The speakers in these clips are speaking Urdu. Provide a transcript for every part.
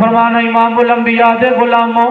فرمانا امام الانبیاء دے غلاموں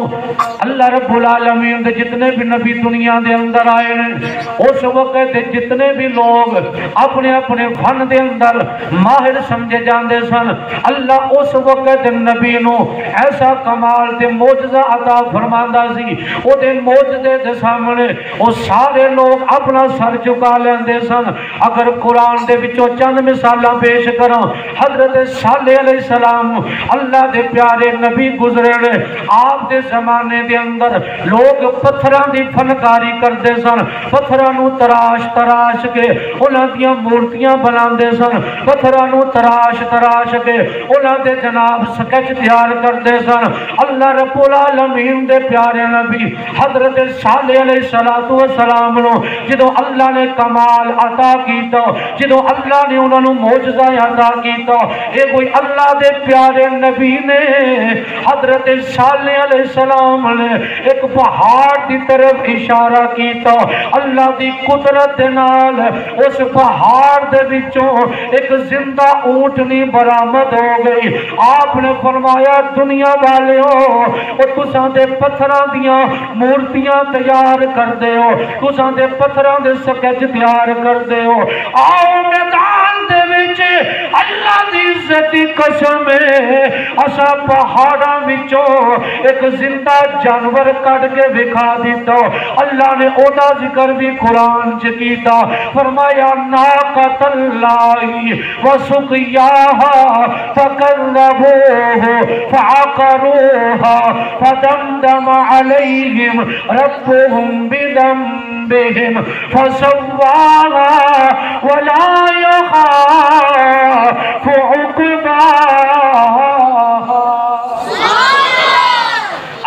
اللہ رب العالمین دے جتنے بھی نبی دنیا دے اندر آئے ہیں اس وقت جتنے بھی لوگ اپنے اپنے فن دے اندر ماہر سمجھے جاندے سن اللہ اس وقت نبی نو ایسا کمال تے معجزہ عطا فرماندا سی او دے معجزے دے سامنے او سارے لوگ اپنا سر جھکا لیندے سن اگر قرآن دے وچوں چند مثالاں پیش کراں حضرت صالح علیہ السلام اللہ دے پیارے نبی گزرے نے آپ دے زمانے دے اندر لوگ پتھراں دی فنکاری کردے سن پتھراں نو تراش تراش کے انہاں دیاں مورتیاں بناندے سن پتھراں نو تراش تراش کے انہاں دے جناب سکیچ تیار کردے سن اللہ رب العالمین دے پیارے نبی حضرت صالح علیہ السلام نو جدو اللہ نے کمال عطا کیتا جدو اللہ نے انہوں نے معجزہ عطا کیتا اے کوئی اللہ دے پیارے نبی نے حضرت صالح علیہ السلام نے ایک پہاڑ دی طرف اشارہ کیتا اللہ دی قدرت نال اس پہاڑ دے وچوں ایک زندہ اونٹنی برآمد ہو گئی آپ نے فرمایا دنیا والے ہو تساں دے پتھراں دیاں مورتیاں تیار کر دے ہو تساں دے پتھراں دے سکیچ تیار کر دے ہو آؤ میدان دے وچ اللہ دی عزت دی قسم ہے اسا پہاڑاں وچوں ایک زندہ جانور کڈ کے دکھا دیتا اللہ نے او دا ذکر بھی قرآن چ کیتا فرمایا ناقۃ اللہ وسقیاها فكذبوه فعقروها فدمدم عليهم ربهم بذنبهم فسواها ولا يخاف عقباها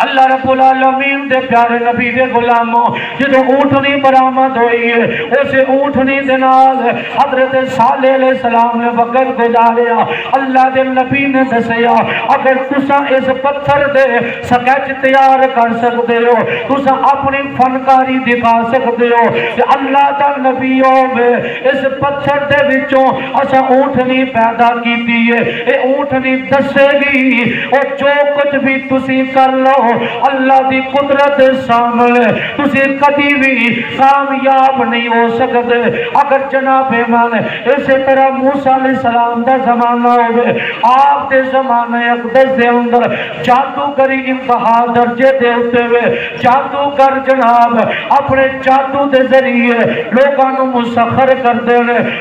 اللہ رب العالمین دے پیارے نبی دے غلاموں جدو اونٹنی برآمد ہوئی ہے اسے اونٹنی دے نال حضرت صالح علیہ السلام نے وقت گزاریا اللہ دے نبی نے دسیا اگر تساں اس پتھر دے سکیچ تیار کر سکتے ہو تساں اپنی فنکاری دکھا سکتے ہو کہ اللہ دا نبی ہوے اس پتھر دے وچوں اساں اونٹنی پیدا کیتی ہے اے اونٹنی دسے گی اور جو کچھ بھی تسی کر لو اللہ دی قدرت سامنے تسی کدی بھی کامیاب نہیں ہو سکتے اگر جناب ایمان اسی طرح موسیٰ علیہ السلام دا زمانہ ہوئے آپ دے زمانہ اقدس دے اندر جادوگری انتہا درجے دے ہوتے ہوئے جادوگر جناب اپنے جادو دے ذریعے لوگانو مسخر کر دے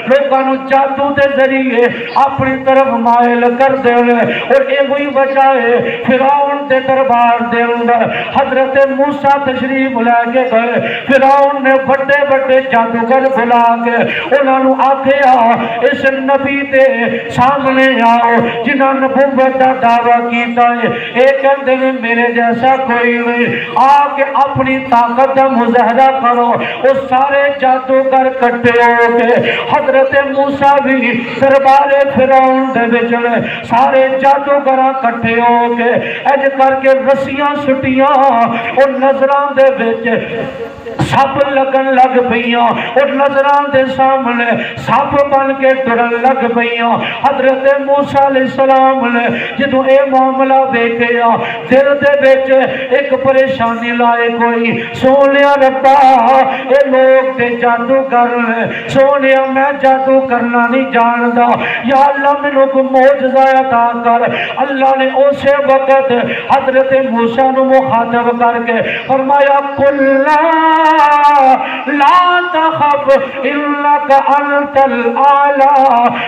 لوگانو جادو دے ذریعے اپنی طرف مائل کر دے اور اے وہی وجہ ہے فرعون دے دربار دے اندر حضرت موسیٰ تشریف لے کے گئے فرعون نے بڑے بڑے جادوگر بلا کے انہوں نے آکھیا اس نبی دے سامنے آؤ جنہاں نبوت دا دعویٰ کیتا ہے ایک اندر میرے جیسا کوئی نہیں آکے اپنی طاقت دا مظاہرہ کرو اس سارے جادوگر کٹے ہو کے حضرت موسیٰ بھی دربار فرعون دے بچنے سارے جادوگراں کٹے ہو کے اج کر کے رسیاں سٹیاں اور نظران دے بچ سب لگن لگ پئیاں اور نظران دے سامنے سب بن کے ڈرن لگ پئیاں حضرت موسیٰ علیہ السلام نے جدوں اے معاملہ دیکھیا دل دے وچ ایک پریشانی لائے کوئی سونیا ربا اے لوگ تے جادو کرنے سونیا میں جادو کرنا نہیں جاندا یا اللہ مینوں کو معجزہ عطا کر اللہ نے اسے وقت حضرت موسیٰ نو مخاطب کر کے فرمایا قل لا تخف انک انت الاعلی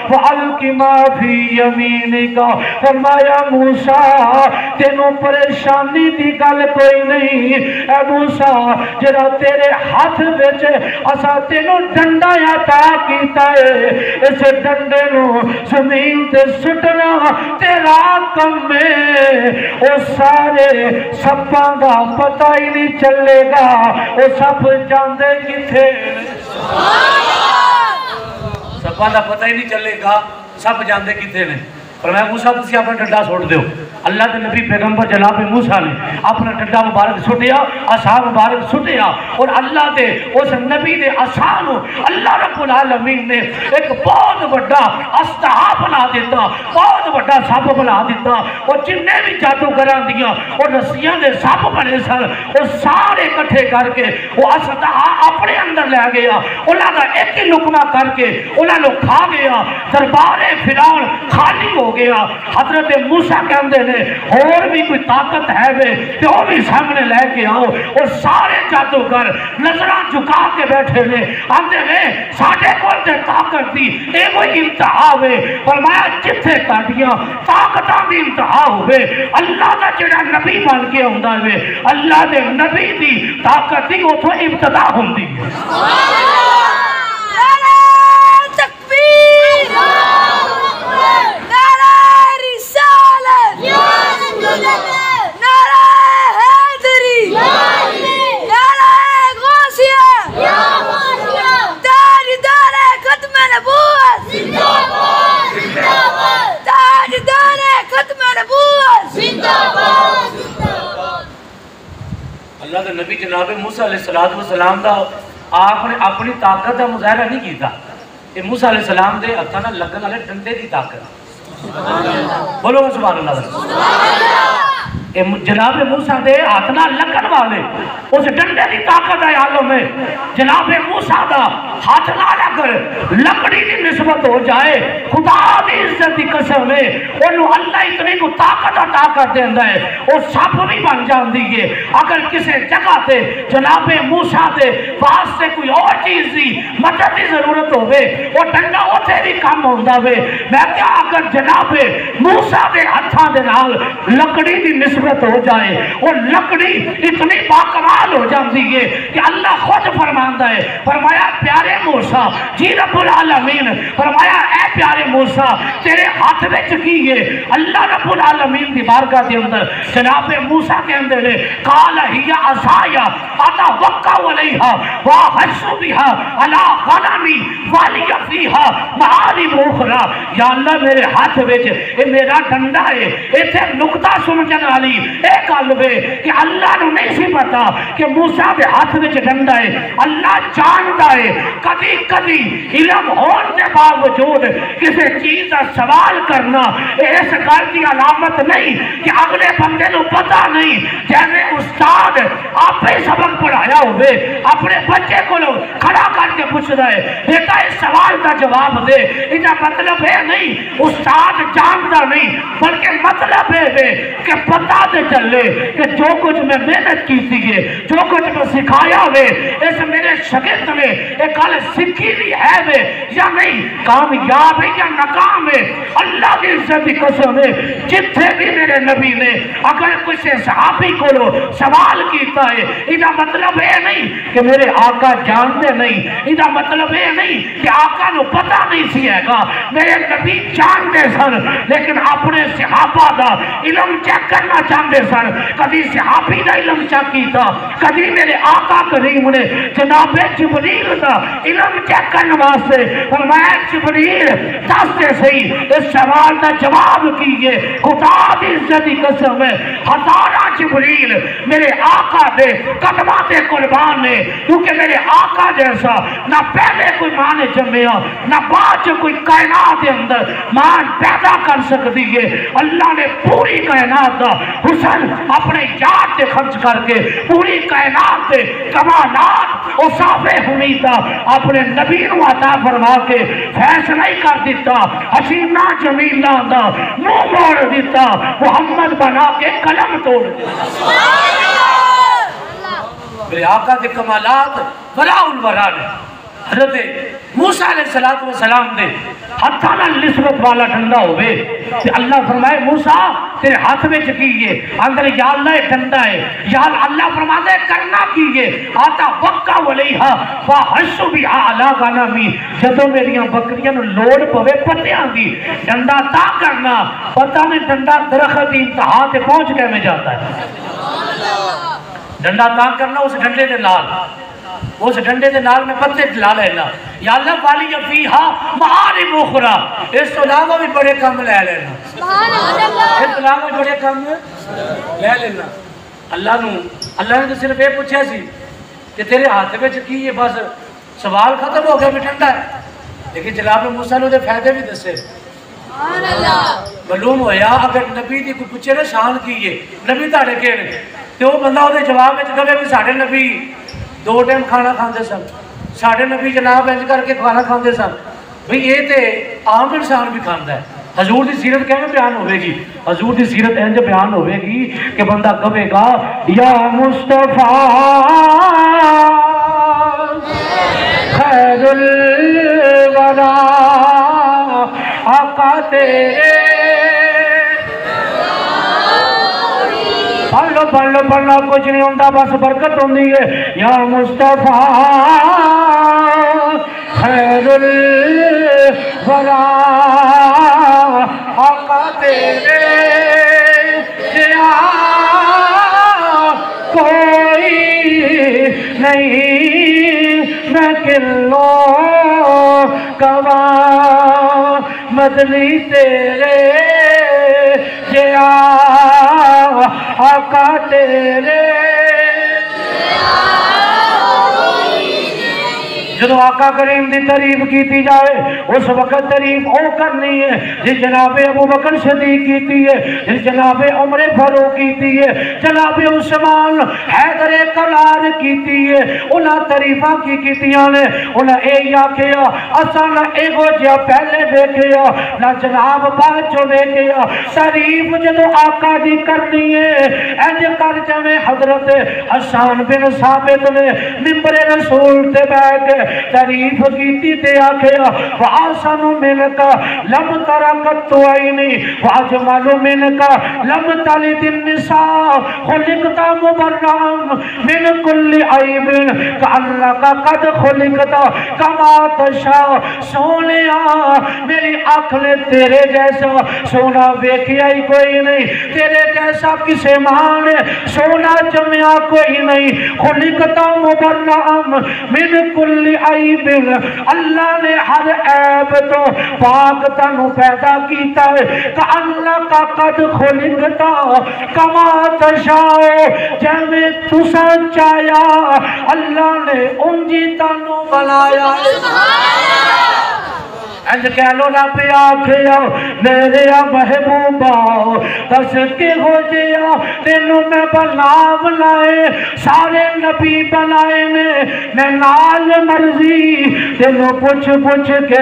فالق ما فی یمینک فرمایا موسیٰ تینوں پریشانی دی گل کوئی نہیں اے موسیٰ جڑا تیرے ہاتھ وچ اسا تینوں ڈنڈا عطا کیتا ہے اس ڈنڈے نو زمین تے سٹنا تیرا کم ہے او سارے سپاں دا پتہ ہی نہیں چلے گا او سپ جاندے کتھے سپاں دا پتہ ہی نہیں چلے گا سپ جاندے کتھے نے فرمایا موسیٰ تسی اپنا ڈنڈا سوٹ دیو. اللہ کے نبی پیغمبر جناب موسیٰ نے اپنا ڈنڈا مبارک سٹیا, عصا مبارک سٹیا, اور اللہ دے اس نبی دے عصا نو اللہ رب العالمین نے ایک بہت بڑا استہا بنا دیتا, بہت بڑا سب بنا دیتا. اور جننے بھی جادوگراں دیاں اور رسیاں دے سب بنے سر وہ سارے اکٹھے کر کے وہ استہا اپنے اندر لے گیا, انہاں دا ایک ہی لقمہ کر کے انہاں لوگ کھا گیا. دربار فرعون خالی ہو گیا. حضرت موسیٰ کہندے نے اور بھی کوئی طاقت ہے وے تو وہ بھی سامنے لے کے آؤ. اور سارے جادوگر نظراں جھکا کے بیٹھے نے, آندے نے ساڑھے کول تے طاقت دی اے کوئی انتہا وے. فرمایا جتھے تاڑیاں طاقتاں دی انتہا ہوئے اللہ دا جڑا نبی بن کے ہوندا وے, اللہ دے نبی دی طاقت دی اتھوں ابتدا ہوندی ہے. اللہ کے نبی جناب موسیٰ علیہ السلام دا آپ نے اپنی طاقت دا مظاہرہ نہیں کیتا. یہ موسیٰ علیہ السلام دے ہتھاں نال لگن والے ڈنڈے دی طاقت. بولو سبحان اللہ. جناب موسیٰ دے ہاتھ نال لگن والے اس ڈنڈے دی طاقت ہے عالم ہے. جناب موسیٰ دا ہاتھ نال اگر لکڑی دی نسبت ہو جائے خدا دی عزت دی قسم ہے انہوں اللہ اتنی کو طاقت عطا کر دیندا ہے اور سب بھی بن جاندی ہے. اگر کسی جگہ تے جناب موسیٰ دے واسطے کوئی اور چیز دی مدد دی ضرورت ہوئے وہ ڈنڈا اوتھے بھی کم ہوندا وے. میں کیا اگر جناب موسیٰ دے ہتھاں دے نال لکڑی دی نسبت ہو جائے اور لکڑی اتنی باکمال ہو جاتی ہے کہ اللہ خود فرماندا ہے. فرمایا پیارے موسیٰ جی رب العالمین فرمایا اے پیارے موسیٰ تیرے ہاتھ وچ کی ہے. اللہ رب العالمین دی بارگاہ دے اندر جناب موسیٰ کے اندر قال ہی عصایا اتوکل علیہا واحث بها علی غنمی ولی فیہا معارب اخری. یا اللہ میرے ہاتھ وچ اے میرا ڈنڈا ہے. ایتھے نقطہ سمجھن والی اے گل وے کہ اللہ نو نہیں سی پتا کہ موسیٰ دے ہاتھ وچ ڈنڈا ہے. اللہ جاندا ہے کبھی کبھی علم ہون دے باوجود کسی چیز کا سوال کرنا اس گل کی علامت نہیں کہ اگلے بندے نو پتا نہیں. جیسے استاد آپ ہی سبق پڑھایا ہوئے اپنے بچے کو کھڑا کر کے پوچھ رہے بیٹا اس سوال کا جواب دے. اس کا مطلب ہے نہیں استاد جانتا نہیں بلکہ مطلب ہے کہ پتا دے چلے کہ جو کچھ میں محنت کی تھی جو کچھ میں سکھایا ہوئے اس میرے شگرد میں ایک گل سکھی بھی ہے وے یا نہیں, کامیاب ہے یا ناکام ہے. اللہ کی عزت کی قسم ہے جتھے بھی میرے نبی نے اگر کسی صحابی کو سوال کیتا ہے اس کا مطلب ہے نہیں کہ میرے آقا جانتے نہیں, اس کا مطلب ہے نہیں کہ آقا نو پتا نہیں سی ہے گا. میرے نبی جانتے سن لیکن اپنے صحابہ دا علم چیک کرنا چاہتے سن. کبھی صحابی دا علم چیک کیتا, کبھی میرے آقا کریم نے جناب جبریل دا علم چیک کرنے واسطے فرمایا جبریل دس دے صحیح اس سوال دا جواب کیجئے. خدا دی عزت کی قسم ہے ہزارہ جبریل میرے آقا دے قدمات قربان نے, کیونکہ میرے آقا جیسا نہ پہلے کوئی ماں نے جمعیا نہ بعد کوئی کائنات کے اندر ماں پیدا کر سکتی ہے. اللہ نے پوری کائنات دا حسن اپنے یاد سے خرچ کر کے پوری کائنات سے کمالات اور صافے حمیدہ اپنے نبی نو عطا فرما کے فیصلہ ہی کر دیتا. حسینہ جمیلہ دا منہ موڑ دیتا, محمد بنا کے قلم توڑ دیتا. میرے آقا کے کمالات وراء الورا نے حضرت موسیٰ علیہ السلام دے ہتھاں نال نسبت والا ڈنڈا ہوئے کہ اللہ فرمائے موسیٰ تیرے ہاتھ میں چکیئے اندر یا اللہ ڈنڈا ہے. یا اللہ فرماتے کرنا کیئے آتا وقع ولیہا فاحشو بہا علا غنمی. جدو میریاں بکریاں لوڑ پوے پتیاں دی ڈنڈا تا کرنا پتہ نہیں ڈنڈا درخت انتہا تے پہنچ گئے میں جاتا ہے. ڈنڈا تا کرنا اس ڈنڈے دے نال اس ڈنڈے دے نال میں پتے لا لینا یا اللہ والی فیہا معارب اخرى اس تو علاوہ بھی بڑے کام لے لینا اس تو علاوہ بڑے کام لے لینا اللہ نے تو صرف یہ پوچھا سی کہ تیرے ہاتھ میں کی یہ بس سوال ختم ہو گیا بھی ٹھنڈا ہے لیکن جناب موسیٰ نے فائدے بھی دسے معلوم ہویا اگر نبی دی کوئی پوچھے نا شان کیے نبی تاڑے کے تو وہ بندہ ہوتے جواب میں کہے بھی ساڑھے نبی 2 ٹائم کھانا کھاندے سن ساڑھے نبی جناب انج کر کے کھانا کھاندے سن بھئی یہ تے عام انسان بھی کھاندا ہے حضور دی سیرت کیسے بیان ہوئے گی حضور دی سیرت انج بیان ہوئے گی کہ بندہ کہے گا یا مصطفیٰ خیر الورا آقا تیرے پڑھنا کچھ نہیں ہوتا بس برکت ہوندی ہے یا مصطفیٰ خیر الورا آقا تیرے یا کوئی نہیں میں کلو گواہ مدنی تیرے یا آقا تیرے جدو آقا کریم دی تعریف کیتی جائے اس وقت تعریف او کرنی ہے جس جناب ابو بکر صدیق کیتی ہے جس جناب عمر فاروق کیتی ہے جناب عثمان حیدر کرار کیتی ہے انہاں تعریفاں کی کیتیاں نے انہاں اے یا کیا اساں نہ ایگو جا پہلے دیکھیا نہ جناب بعد چو دیکھیا تعریف جدو آقا دی کرنی ہے انج کر جویں حضرت حسان بن ثابت نے منبر رسول تے بیٹھ کے تعریف کیتی تے آکھیا وَآسَنُ مِنْكَ لَمْ تَرَكَتُ عَيْنِي وَأَجْمَلُ مِنْكَ لَمْ تَلِدِ النِّسَاءُ خُلِقْتَ مُبَرَّأً مِنْ كُلِّ عَيْبٍ كَأَنَّكَ قَدْ خُلِقْتَ كَمَا تَشَاءُ سونیا میری آنکھ نے تیرے جیسا سونا ویکھیا ہی کوئی نہیں تیرے جیسا کسے ماں نے سونا جمیا کوئی نہیں خُلِقْتَ مُبَرَّأً مِنْ كُلِّ عیب اللہ نے ہر عیب تو پاک تنو پیدا کیتا ہے کہ اللہ کا قد خلقتا کما تشاؤ جیوے تسا چایا اللہ نے انجی تنو بنایا انج کہلو رب آکھیا میرے محبوبا دس کے ہو جیا تینوں میں بنائے سارے نبی بنائے میں نال مرضی تینوں پوچھ کے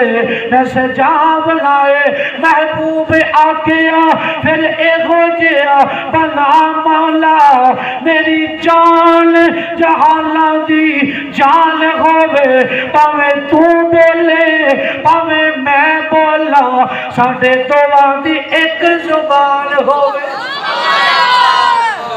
میں سجا بنائے محبوب آکھیا پھر اے ہو جیا بنا مولا میری جان جہانا دی جان ہوئے پاوے تو بولے پاوے میں بولا ساڑھے دعا دی ایک زبان ہوئے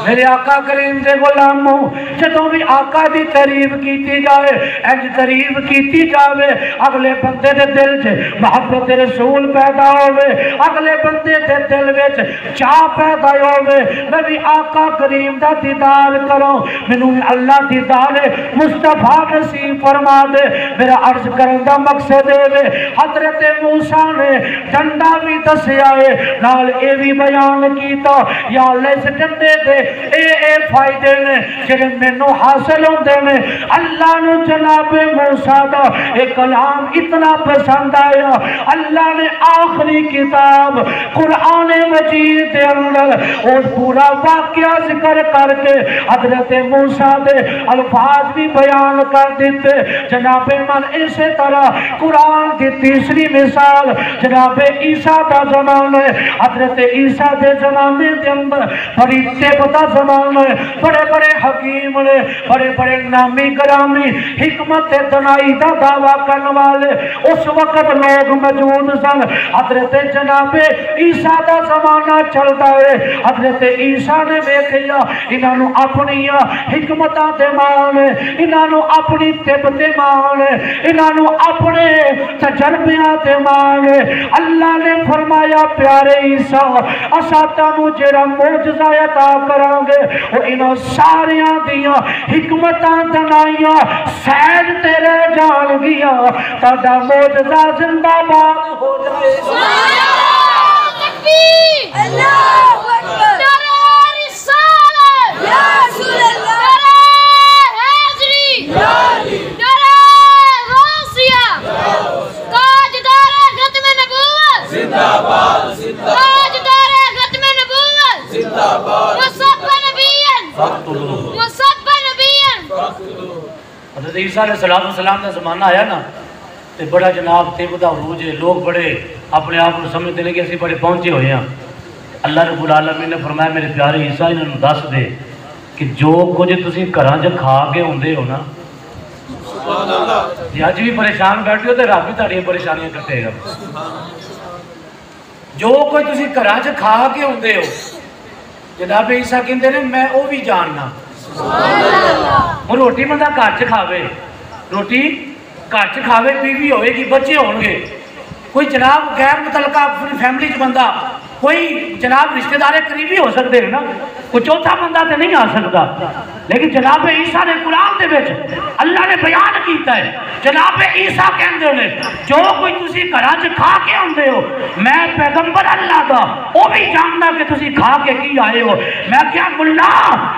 میرے آقا کریم دے غلاموں جدوں بھی آقا دی تعریف کیتی جائے انج تعریف کیتی جاوے اگلے بندے دے دل چ محبت رسول پیدا ہوئے اگلے بندے دے دل وچ چاہ پیدا ہوئے میں بھی آقا کریم دا دیدار کروں مینوں اللہ دیدار مصطفیٰ نصیب فرما دے میرا عرض کرن دا مقصد ہے حضرت موسیٰ نے ڈنڈا بھی دسیا ہے نال اے بھی بیان کیتا یا اللہ اس ڈنڈے دے اے فائدے نے جنہیں مینوں حاصل ہوندے نے اللہ نو جناب موسیٰ دا ایک کلام اتنا پسند آیا اللہ نے آخری کتاب قرآن مجید دے اندر اور پورا واقعہ ذکر کر کے حضرت موسیٰ دے الفاظ بھی بیان کر دیتے جناب من اسی طرح قرآن کی تیسری مثال جناب عیسیٰ دا زمانے حضرت عیسیٰ دے زمانے دے اندر بڑی تیبتا زمانے بڑے بڑے حکیم نے بڑے بڑے نامی گرامی حکمت دنائی دا دعویٰ کرنے والے اس وقت لوگ موجود سن حضرت جناب عیسیٰ دا زمانہ چلتا ہے حضرت عیسیٰ نے دیکھیا انہوں اپنی حکمتاں دے مانے انہوں اپنی طب دے مانے انہوں اپنے تجربیاں دے مانے اللہ نے فرمایا پیارے عیسیٰ اساتا مجھے موجزہ عطا کرا کراں گے وہ انہاں ساریاں دیاں حکمتاں دنائیاں سید تیرے جان گیا تاڈا معجزہ زندہ باد ہو جائے اللہ اکبر نعرہ رسالت یا رسول اللہ نعرہ حیدری نعرہ غوثیہ تاجدار ختم نبوت زندہ باد تاجدار ختم نبوت زندہ باد مصطفی حضرت عیسیٰ علیہ السلام کا زمانہ آیا نا تے بڑا جناب طب دا عروج ہے لوگ بڑے اپنے آپ کو سمجھتے ہیں کہ اسی بڑے پہنچے ہوئے ہیں اللہ رب العالمین نے فرمایا میرے پیارے عیسیٰ انہوں دس دے کہ جو کچھ تسی گھراں چ کھا کے ہوندے ہو نا جی اج بھی پریشان بیٹھے ہو تے رب بھی تہاڈیاں پریشانیاں کٹے گا جو کوئی تسی گھراں چ کھا کے ہوندے ہو جناب عیسیٰ کہندے نے میں وہ بھی جاننا وہ روٹی بندہ گھر چ کھاوے روٹی گھر چ کھاوے بیوی ہوئے گی بچے ہون گے کوئی جناب غیر متعلقہ اپنی فیملی چ بندہ کوئی جناب رشتہ دار قریبی ہو سکتے ہیں نا کوئی چوتھا بندہ تو نہیں آ سکتا لیکن جناب عیسیٰ نے قرآن دے وچ اللہ نے بیان کیتا ہے جناب عیسیٰ کہندے نے جو کوئی تسی گھراں چ کھا کے ہوندے ہو میں پیغمبر اللہ دا وہ بھی جاننا کہ تسی کھا کے کی آئے ہو میں کیا ملا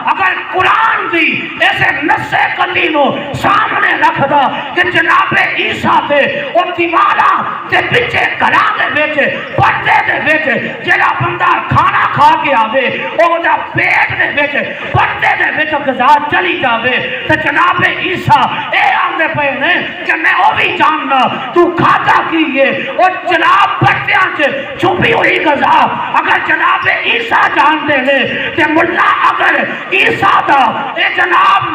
اگر قرآن دی ایسے نص قلی نو سامنے رکھ دا کہ جناب عیسیٰ تے اور دیواراں تے پیچھے گھراں دے وچ پردے دے وچ جڑا بندہ کھانا کھا کے آوے او دا پیٹ دے وچ پردے دے وچ غذا چلی جاوے تے جناب عیسیٰ اے آندے پے نے کہ میں او بھی جاننا تو کھاتا کیے اور جناب پردیاں چ چھپی ہوئی غذا اگر جناب عیسیٰ جانتے ہیں تے ملا اگر عیسیٰ دا اے جناب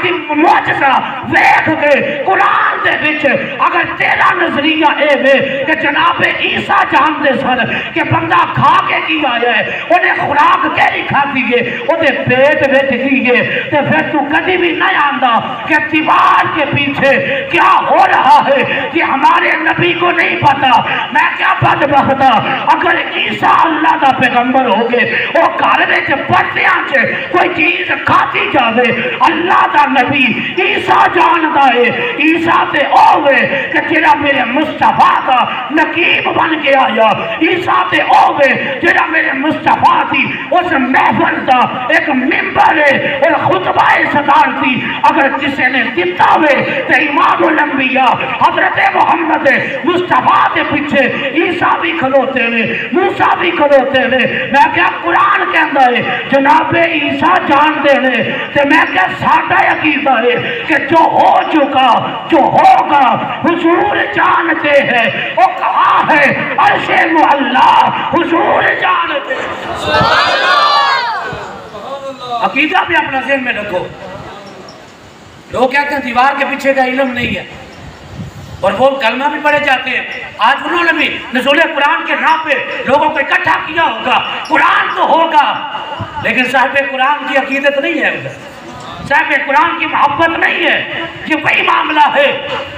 کی معجزہ ویکھ کے قرآن دے وچ اگر تیرا نظریہ اے وے کہ جناب عیسیٰ جانتے سن کہ بندہ کھا کے کی آیا ہے انہیں خوراک کیری کھاتی ہے انہیں پیٹ وچ کی ہے تے پھر تو کبھی بھی نہیں آندا کہ دیوار کے پیچھے کیا ہو رہا ہے کہ ہمارے نبی کو نہیں پتا میں کیا بدبخت اگر عیسیٰ اللہ دا پیغمبر ہو گئے وہ گھر وچ پردیاں چ کوئی چیز کھاتی جاوے اللہ دا نبی عیسیٰ جاندا ہے عیسیٰ تے اوے کہ جڑا میرے مصطفیٰ دا نقیب بن کے آیا عیسیٰ تے اوے جڑا میرے مصطفیٰ دی اس محفل دا ایک ممبر ہے اور خطبہ صدارتی اگر کسی نے دیتا ہوئے تے امام الانبیاء حضرت محمد مصطفیٰ دے پیچھے عیسیٰ بھی کھلوتے ہیں موسیٰ بھی کھلوتے ہیں میں کیا قرآن کہندا ہے جناب عیسیٰ جانتے ہیں تے میں کیا ساڈا عقیدہ ہے کہ جو ہو چکا جو ہوگا حضور جانتے ہیں وہ کہا ہے عرش معلا حضور جانتے عقیدہ بھی اپنا ذہن میں رکھو لوگ کہتے ہیں دیوار کے پیچھے کا علم نہیں ہے اور وہ کلمہ بھی پڑھے جاتے ہیں آج انہوں نے بھی نزول قرآن کے نام پہ لوگوں کو اکٹھا کیا ہوگا قرآن تو ہوگا لیکن صاحب قرآن کی عقیدت نہیں ہے صاحب قرآن کی محبت نہیں ہے یہ وہی معاملہ ہے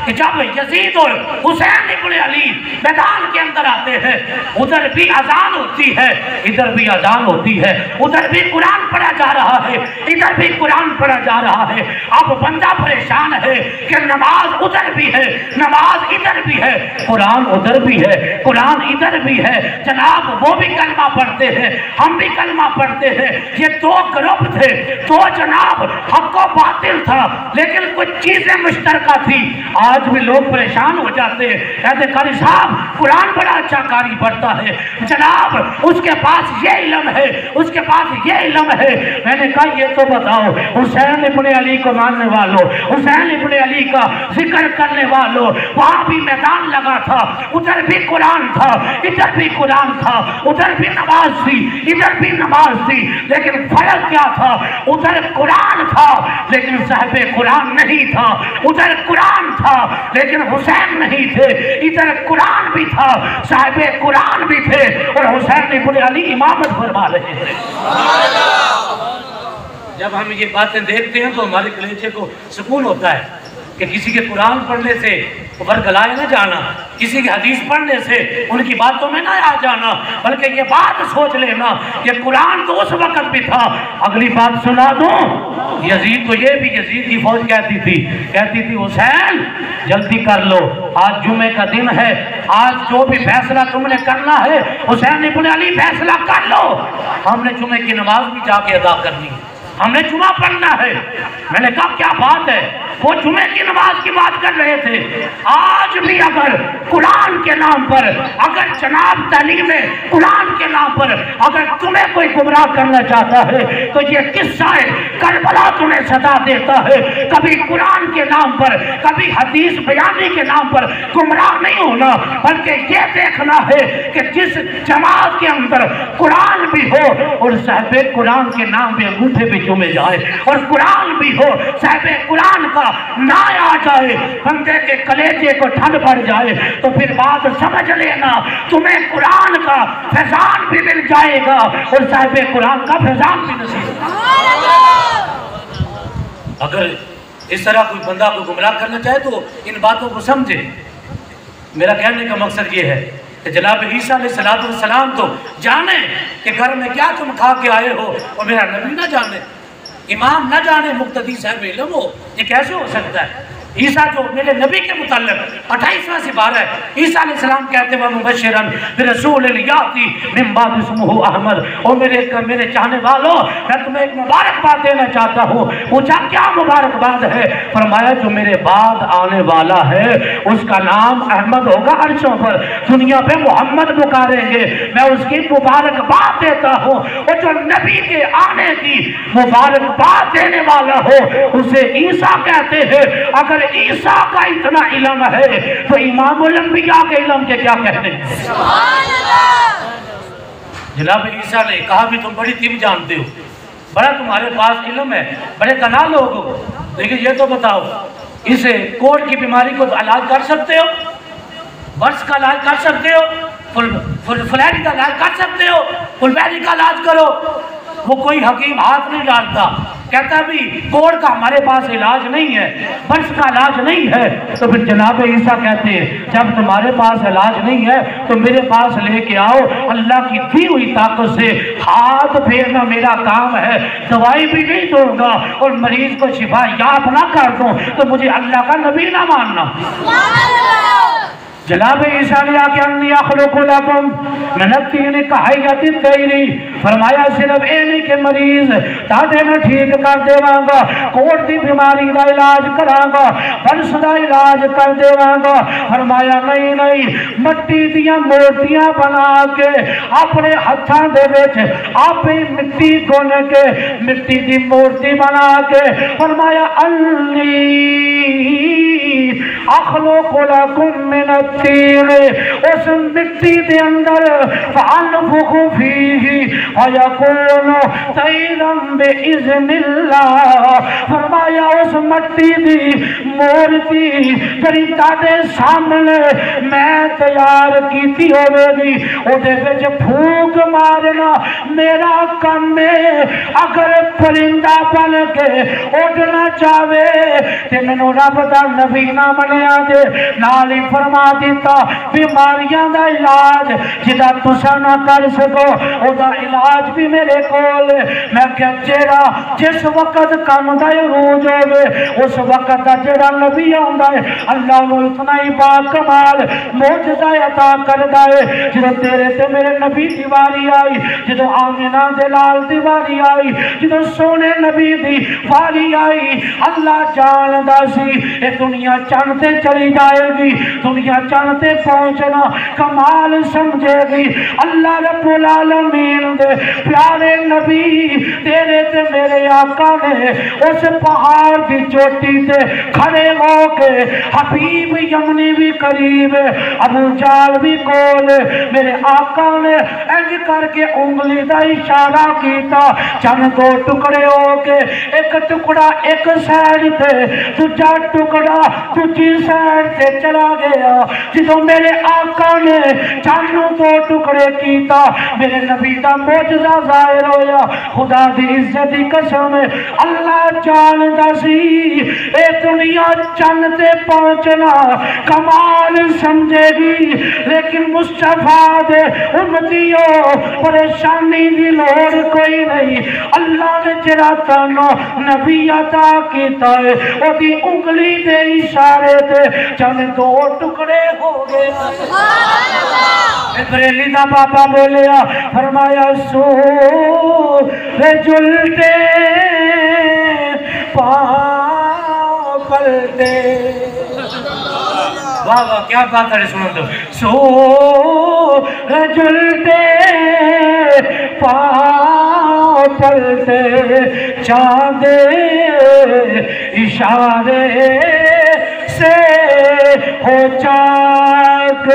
کہ جب یزید اور حسین ابن علی میدان کے اندر آتے ہیں ادھر بھی اذان ہوتی ہے ادھر بھی اذان ہوتی ہے ادھر بھی قرآن پڑھا جا رہا ہے ادھر بھی قرآن پڑھا جا رہا ہے اب بندہ پریشان ہے کہ نماز ادھر بھی ہے نماز ادھر بھی ہے قرآن ادھر بھی ہے قرآن ادھر بھی ہے جناب وہ بھی کلمہ پڑھتے ہیں ہم بھی کلمہ پڑھتے ہیں یہ دو گروپ تھے تو جناب حق و باطل تھا لیکن کچھ چیزیں مشترکہ تھی آج بھی لوگ پریشان ہو جاتے ہیں کہتے قاری صاحب قرآن بڑا اچھا قاری پڑھتا ہے جناب اس کے پاس یہ علم ہے اس کے پاس یہ علم ہے میں نے کہا یہ تو بتاؤ حسین ابن علی کو ماننے والوں حسین ابن علی کا ذکر کرنے والوں وہاں بھی میدان لگا تھا ادھر بھی قرآن تھا ادھر بھی قرآن تھا ادھر بھی نماز تھی ادھر بھی نماز تھی لیکن فرق کیا تھا ادھر قرآن تھا لیکن صاحب قرآن نہیں تھا ادھر قرآن تھا لیکن حسین نہیں تھے ادھر قرآن بھی تھا صاحب قرآن بھی تھے اور حسین ابن علی امامت فرما رہے تھے جب ہم یہ باتیں دیکھتے ہیں تو ہمارے کلیجے کو سکون ہوتا ہے کہ کسی کے قرآن پڑھنے سے ورگلائے نہ جانا کسی کی حدیث پڑھنے سے ان کی باتوں میں نہ آ جانا، بلکہ یہ بات سوچ لینا کہ قرآن تو اس وقت بھی تھا۔ اگلی بات سنا دوں، یزید کو یہ بھی یزید کی فوج کہتی تھی حسین جلدی کر لو، آج جمعے کا دن ہے، آج جو بھی فیصلہ تم نے کرنا ہے حسین ابن علی فیصلہ کر لو، ہم نے جمعے کی نماز بھی جا کے ادا کرنی ہے، ہم نے جمعہ پڑھنا ہے۔ میں نے کہا کیا بات ہے، وہ جمعے کی نماز کی بات کر رہے تھے۔ آج بھی اگر قرآن کے نام پر، اگر جناب تعلیم قرآن کے نام پر اگر تمہیں کوئی گمراہ کرنا چاہتا ہے تو یہ قصہ کربلا تمہیں سزا دیتا ہے۔ کبھی قرآن کے نام پر، کبھی حدیث بیانی کے نام پر گمراہ نہیں ہونا، بلکہ یہ دیکھنا ہے کہ جس جماعت کے اندر قرآن بھی ہو اور صاحب قرآن کے نام پہ انگوٹھے بھی چومے جائے، اور قرآن بھی ہو، صاحب قرآن کا نہ آ جائے، بندے کے کلیجے کو ٹھنڈ پڑ جائے، تو پھر بات سمجھ لینا تمہیں قرآن کا فیضان بھی مل جائے گا اور صاحب قرآن کا فیضان بھی نصیب ہوگا۔ اگر اس طرح کوئی بندہ کو گمراہ کرنا چاہے تو ان باتوں کو سمجھے۔ میرا کہنے کا مقصد یہ ہے کہ جناب عیسیٰ علیہ السلام تو جانے کہ گھر میں کیا تم کھا کے آئے ہو، اور میرا نبی نہ جانے، امام نہ جانے، مقتدی صاحب علم ہو، یہ کیسے ہو سکتا ہے؟ عیسیٰ جو میرے نبی کے متعلق 28واں سپارہ ہے، عیسیٰ علیہ السلام کہتے ہیں مبشرن برسول یاتی من بعد اسمہ احمد، اور میرے چاہنے والوں میں تمہیں ایک مبارکباد دینا چاہتا ہوں۔ پوچھا کیا مبارکباد ہے؟ فرمایا جو میرے بعد آنے والا ہے اس کا نام احمد ہوگا، عرشوں پر دنیا پہ محمد پکاریں گے، میں اس کی مبارکباد دیتا ہوں۔ اور جو نبی کے آنے کی مبارکباد دینے والا ہو اسے عیسیٰ کہتے ہیں۔ اگر عیسیٰ کا اتنا علم ہے تو امام الانبیاء کے علم کے کیا کہنے ہیں؟ سبحان اللہ۔ جناب عیسیٰ نے کہا بھی تم بڑی طب جانتے ہو، بڑا تمہارے پاس علم ہے، بڑے کنا لوگ ہو، لیکن یہ تو بتاؤ اس کوڑ کی بیماری کو علاج کر سکتے ہو؟ برس کا علاج کر سکتے ہو؟ فلیری کا علاج کر سکتے ہو؟ فلبیری کا علاج کرو۔ وہ کوئی حکیم ہاتھ نہیں ڈالتا، کہتا بھی کوڑ کا ہمارے پاس علاج نہیں ہے، برس کا علاج نہیں ہے۔ تو پھر جناب عیسیٰ کہتے ہیں جب تمہارے پاس علاج نہیں ہے تو میرے پاس لے کے آؤ، اللہ کی دی ہوئی طاقت سے ہاتھ پھیرنا میرا کام ہے، دوائی بھی نہیں دوں گا اور مریض کو شفا یاب نہ کر دوں تو مجھے اللہ کا نبی نہ ماننا۔ جناب عیسیٰ نے آکے انی اخلق لکم من الطین کحیۃ الطیر، فرمایا صرف اینی کے مریض تاڑے میں ٹھیک کر دیواں گا، کوڑ دی بیماری دا علاج کراں گا، برس دا علاج کر دیواں گا۔ فرمایا نہیں، مٹی دیاں مورتیاں بنا کے اپنے ہتھاں دے وچ آپ مٹی گن کے مٹی دی مورتی بنا کے فرمایا انی اخلق لکم من الطین، اس مٹی دے اندر فانفخ فیہ ویکون طیرا باذن اللہ، فرمایا اس مٹی دی مورتی جڑی تہاڈے سامنے میں تیار کیتی ہوے گی او دے وچ پھونک مارنا میرا کم ہے۔ اگر پرندہ بن کے اڑنا چاہے تے مینوں رب دا نبی نہ منیا جے، نال ہی فرما دیتا بیماریاں دا علاج جدا تسا نہ کر سکو او دا علاج بھی میرے کول۔ میں کہ جیڑا جس وقت کام دا عروج ہوے اس وقت دا جیڑا نبی آندا ہے اللہ نو اتنا ہی با کمال معجزہ عطا کردا ہے۔ جدوں تیرے تے میرے نبی دی واری آئی، جدوں آمنہ دے لال دی واری آئی، جدوں سونے نبی دی واری آئی، اللہ جاندا سی اے دنیا چاندتے چلی جائے گی، دنیا چاندتے پہنچنا کمال سمجھے گی۔ اللہ رب العالمین دے پیارے نبی تیرے تے میرے آقا نے اس پہاڑ کی چوٹی تے کھڑے ہو کے حبیب یمنی بھی قریب، ابو جال بھی کول، میرے آقا نے انج کر کے انگلی دا اشارہ کیتا، چند دو ٹکڑے ہو کے ایک ٹکڑا ایک سائڈ تے دوجا ٹکڑا دوجی سائڈ تے چلا گیا۔ جدوں میرے آقا نے چند دو ٹکڑے کیتا میرے نبی دا معجزہ ظاہر ہویا۔ خدا دی عزت دی قسم میں اللہ جاندا سی اے دنیا چند تے پہنچنا کمال سمجھے گی، لیکن مصطفیٰ دے امتیوں پریشانی دی لوڑ کوئی نہیں۔ اللہ نے جڑا تانوں نبی عطا کیتا ہے او دی انگلی دے اشارے تے چند دو ٹکڑے ہو گئے۔ بریلی دا بابا بولیا فرمایا سورج الٹے پاؤں پلٹے، واہ واہ کیا بات ہے، سنو تو سورج الٹے پاؤں پلٹے چاند اشارے سے ہو چاک،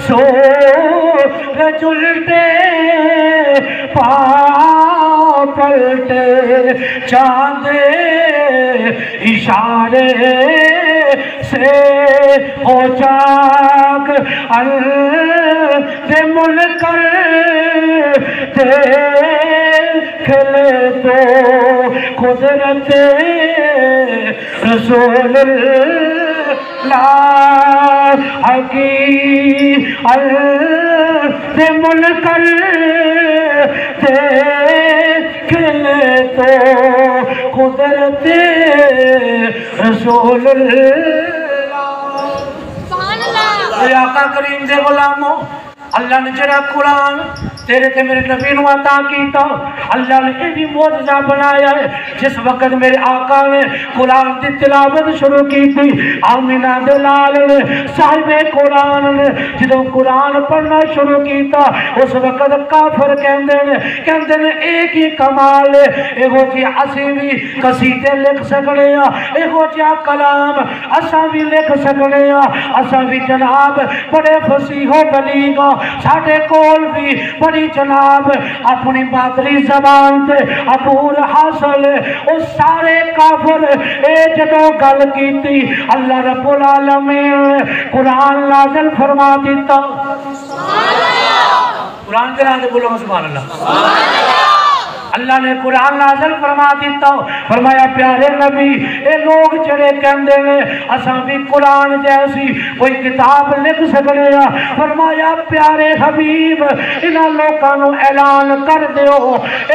سورج الٹے پاؤں پلٹے چاند اشارے سے ہو چاک، سے مل کر دیکھ لے تو قدرت رسول اللہ حقیقت سے مل کر دیکھ لے تو قدرت رسول اللہ۔ اے آقا کریم دے غلاموں، اللہ نے جڑا قرآن تیرے تے میرے نبی نو عطا کیتا، اللہ نے یہ بھی معجزہ بنایا ہے۔ جس وقت میرے آقا نے قرآن کی تلاوت شروع کی تھی، آمینہ دلال نے صاحب قرآن نے جدو قرآن پڑھنا شروع کیتا، اس وقت کافر کہندے نے ایک ہی کمال ہے، ایہو جی اسی بھی قصیدے لکھ سکنے ہیں، ایہو جی کلام اساں بھی لکھ سکنے ہیں، اساں بھی جناب بڑے فصیح و بلیغ ساڈے کول بھی بڑی جناب اپنی مادری زبان تے عبور حاصل، اس سارے کافر اے جدو گل کیتی اللہ رب العالمین قرآن نازل فرما دیتا۔ قرآن کے نازل بولو سبحان اللہ۔ اللہ نے قرآن نازل فرما دیتا، فرمایا پیارے نبی اے لوگ جڑے کہندے نے اساں بھی قرآن جیسی کوئی کتاب لکھ سکنے ہیں، فرمایا پیارے حبیب انہاں لوکاں نو اعلان کر دیو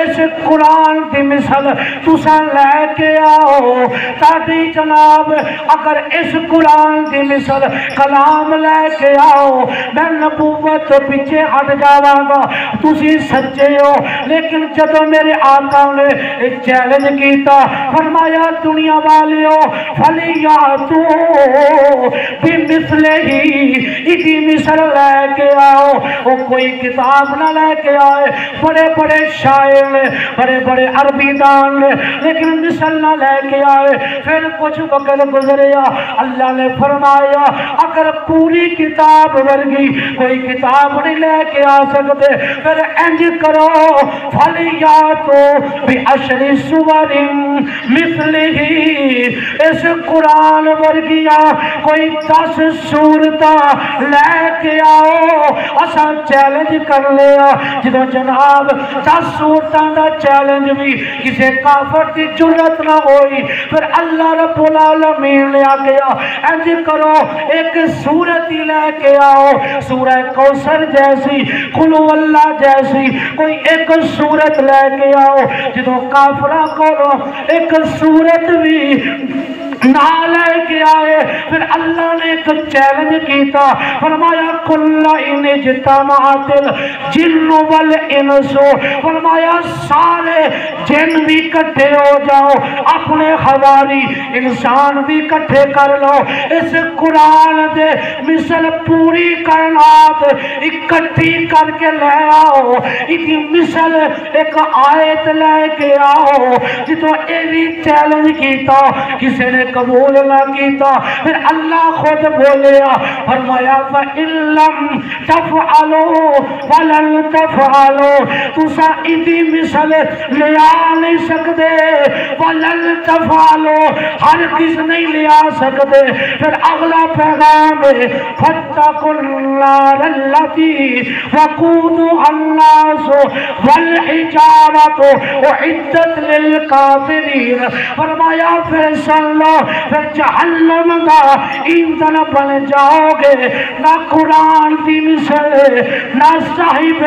اس قرآن دی مثل تساں لے کے آؤ، تاکہ جناب اگر اس قرآن دی مثل کلام لے کے آؤ میں نبوت پیچھے ہٹ جاواں گا، تسی سچے ہو۔ لیکن جدو میرے آقا نے ایک چیلنج کیتا، فرمایا دنیا والیو فلیاتو بمثلہ ہی اسی مثل لے کے آؤ۔ وہ کوئی کتاب نہ لے کے آئے، بڑے بڑے شاعر نے بڑے بڑے عربی دان نے، لیکن مثل نہ لے کے آئے۔ پھر کچھ وقت گزریا، اللہ نے فرمایا اگر پوری کتاب ورگی کوئی کتاب نہیں لے کے آ سکتے پھر انج کرو فلیاتو بعشر سور مثلہ، اس قرآن ورگیا کوئی 10 صورتاں لے کے آؤ۔ اساں چیلنج کر لیا، جدو جناب 10 صورتاں دا چیلنج بھی کسی کافر دی جرات نہ ہوئی، پھر اللہ رب العالمین نے آگیا انج کرو ایک صورت ہی لے کے آؤ، سورہ کوثر جیسی، قل هو اللہ جیسی کوئی ایک صورت لے کے آؤ۔ جدو کافرہ کو ایک صورت بھی نہ لے کے آئے، پھر اللہ نے ایک چیلنج کیتا، فرمایا کل ان اجتماعت الجن والانس، فرمایا سارے جن بھی کٹھے ہو جاؤ، اپنے حواری انسان بھی کٹھے کر لو، اس قرآن دے مثل پوری کائنات اکٹھی کر کے لے آؤ، اسی مثل ایک آیت لے کے آؤ۔ جتو ایوی چیلنج کیتا، کسی نے قبول نہ کیتا پھر اللہ خود بولیا فرمایا فَإِن لَّمْ تَفْعَلُوا وَلَن تَفْعَلُوا تُسا ایدی مثل لیا نہیں سکتے وَلَن تَفْعَلُوا ہر کس نہیں لیا سکتے پھر اگلا پیغام ہے فَاتَّقُوا النَّارَ الَّتِي وَقُودُهَا النَّاسُ وَالْحِجَارَةُ أُعِدَّتْ لِلْكَافِرِينَ فرمایا پھر سن لو پھر جہنم دا ایندھن بن جاؤ گے نہ قرآن دی مثل نہ صاحب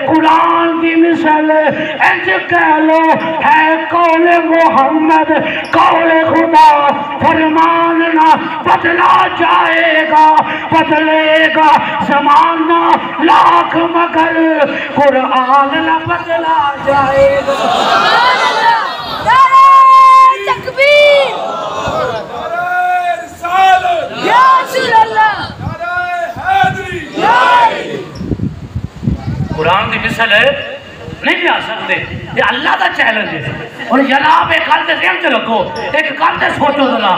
قرآن دی مثل انج کہہ لو ہے قول محمد قول خدا فرمان نہ بدلا جائے گا بدلے گا زمانہ لاکھ مگر قرآن نہ بدلا جائے گا نعرہ تکبیر یا رسول اللہ قرآن کی مثل ہے نہیں لیا سکتے یہ اللہ کا چیلنج ہے اور جناب ایک گل تے ذہن چ رکھو ایک گل تے سوچو ذرا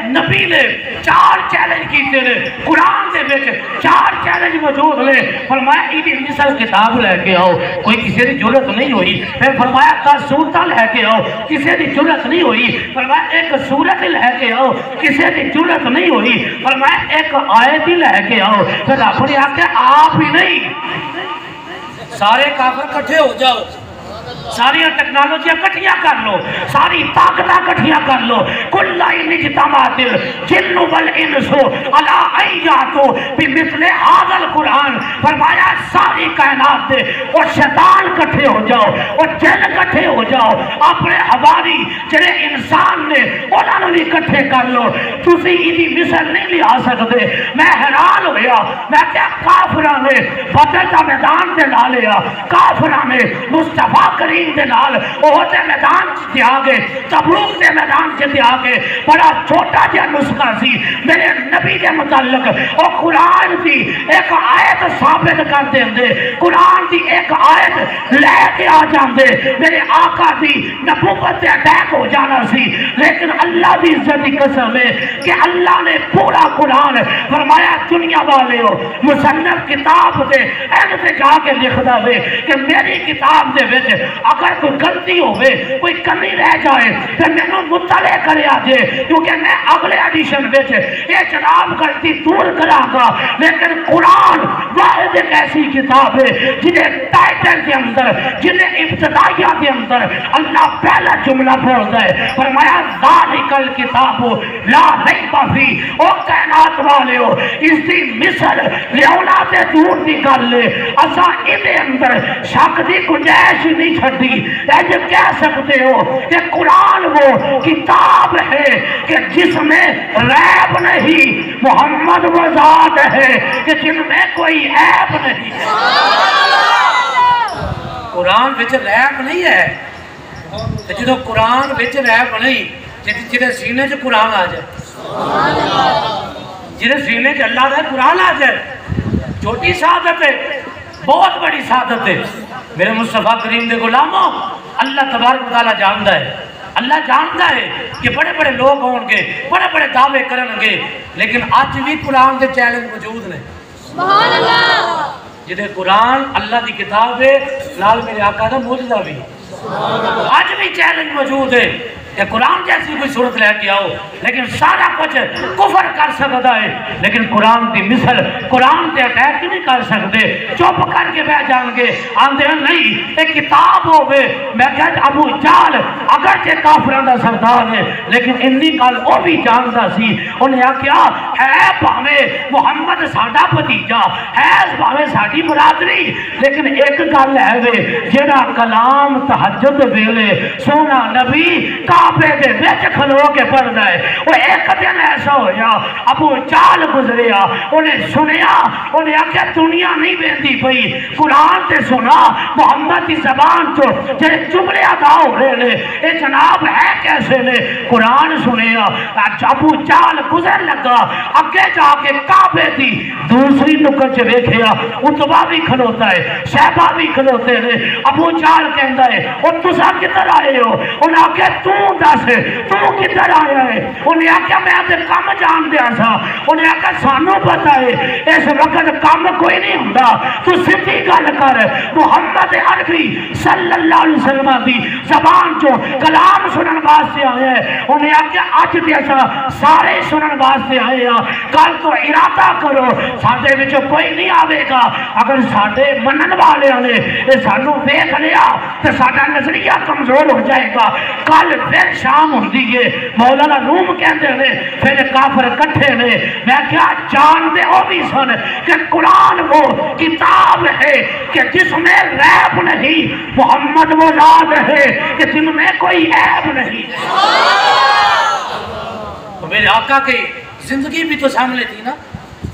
نبی نے 4 چیلنج کیتے نے قرآن دے وچ 4 چیلنج موجود نے فرمایا ایدی مثل کتاب لے کے آؤ کوئی کسی دی ضرورت نہیں ہوئی پھر فرمایا کا صورت لے کے آؤ کسی دی ضرورت نہیں ہوئی فرمایا ایک صورت لے کے آؤ کسی دی ضرورت نہیں ہوئی فرمایا ایک آیت ہی لے کے آؤ پھر اپنی آکے آپ ہی نہیں سارے کافر کٹھے ہو جاؤ ساری ٹیکنالوجیاں کٹھیاں کر لو ساری طاقتاں کٹھیاں کر لو کل اجتماعت الجن والانس علی ان یاتوا بمثل ھذا القرآن فرمایا ساری کائنات دے اور شیطان کٹھے ہو جاؤ اور جن کٹھے ہو جاؤ اپنے حواری جڑے انسان نے انہاں نوں بھی کٹھے کر لو تسی ایدی مثل نہیں لیا سکتے میں حیران ہویا میں کیا کافراں نے بدر دا میدان تے لا لیا کافراں نے مصطفیٰ کریم دے نال احد دے میدان چ آگے تبوک دے میدان چ آگے بڑا چھوٹا جہا نسخہ سی میرے نبی دے متعلق اور قرآن دی ایک آیت ثابت کر دے قرآن دی ایک آیت لے کے آ جاندے میرے آقا دی نبوت سے اٹیک ہو جانا سی لیکن اللہ دی عزت کی قسم ہے کہ اللہ نے پورا قرآن فرمایا دنیا والے ہو مصنف کتاب دے اینڈ تے جا کے لکھدا ہوئے کہ میری کتاب دے وچ اگر کوئی غلطی ہوئے کوئی کمی رہ جائے پھر میں نے مطلع کریا جے کیونکہ میں اگلے ایڈیشن وچ یہ جناب غلطی دور کراں گا لیکن قرآن واحد ایک ایسی کتاب ہے جنہیں ٹائٹل کے اندر جنہیں ابتدائیہ کے اندر اللہ پہلا جملہ بولتا ہے فرمایا ذالک الکتاب لا ریب فیہ او کائنات والے ہو اس دی مثل لیونا تے دور دی گل لے اساں ادھے اندر شک دی گنجائش نہیں چھڑی ایسے کہہ سکتے ہو کہ قرآن وہ کتاب ہے کہ جس میں ریب نہیں محمد وہ ذات ہے کہ جن میں کوئی عیب نہیں قرآن وچ ریب نہیں ہے جدو قرآن وچ ریب نہیں جنہیں سینے سے قرآن آ جائے جنہیں سینے سے اللہ کا قرآن آ جائے چھوٹی سعادت ہے بہت بڑی سعادت ہے میرے مصطفیٰ کریم دے غلاموں اللہ تبارک و تعالیٰ جانتا ہے اللہ جانتا ہے کہ بڑے بڑے لوگ ہوں گے بڑے بڑے دعوے کرن گے لیکن آج بھی قرآن دے چیلنج موجود نے سبحان اللہ جدے قرآن اللہ دی کتاب ہے لال میرے آقا دا موجودہ بھی آج بھی چیلنج موجود ہے کہ قرآن جیسی کوئی صورت لے کے آؤ لیکن سارا کچھ کفر کر سکتا ہے لیکن قرآن کی مثل قرآن سے اٹیک نہیں کر سکتے چپ کر کے بہ جان گے آندے نہیں ایک کتاب ہوئے میں کہتا ابو جال اگرچہ کافران دا سردار ہے لیکن انی گل وہ بھی جانتا سی انہیں آکیا ہے پاوے محمد ساڈا بھتیجا ہے پاوے ساڈی برادری لیکن ایک گل ہے وے جڑا کلام تہجد ویلے سونا نبی کعبے دے وچ کھلو کے پڑھدا ہے وہ ایک دن ایسا ہویا ابو جال گزریا انہیں سنیا انہیں آکیا دنیا نہیں ویندی پئی قرآن تے سنا محمد کی زبان چو جڑے جملے ادا ہو رہے نے اے جناب ہے کیسے نے قرآن سنیا ابو جال گزر لگا اگے جا کے کعبے دی دوسری نکر چ ویکھیا اتبا بھی کھلوتا ہے شہبہ بھی کھلوتے نے ابو جال کہندا ہے او تساں کدھر آئے ہو انہاں آکھیا تو دس تو کدھر آیا ہے انہیں آکھیا میں تے کم جان دیا سا انہیں آکھیا سانو پتہ ہے اس وقت کم کوئی نہیں ہوندا تو سیدھی گل کر محمد عربی صلی اللہ علیہ وسلم دی زبان چوں کلام سنن واسطے آیا ہے انہیں آکھیا اج تے اساں سارے سنن واسطے آئے ہاں کل تو ارادہ کرو ساڈے وچ کوئی نہیں آوے گا اگر ساڈے منن والے نے اے سانو ویکھ لیا تے ساڈا نظریہ کمزور ہو جائے گا کل پھر شام ہوندی ہے مولانا روم کہندے نے پھر کافر کٹھے نے میں کیا جان دے او بھی سن کہ قرآن وہ کتاب ہے کہ جس میں ریب نہیں محمد وہ ذات ہے کہ جن میں کوئی عیب نہیں تو میرے آقا کی زندگی بھی تو سامنے تھی نا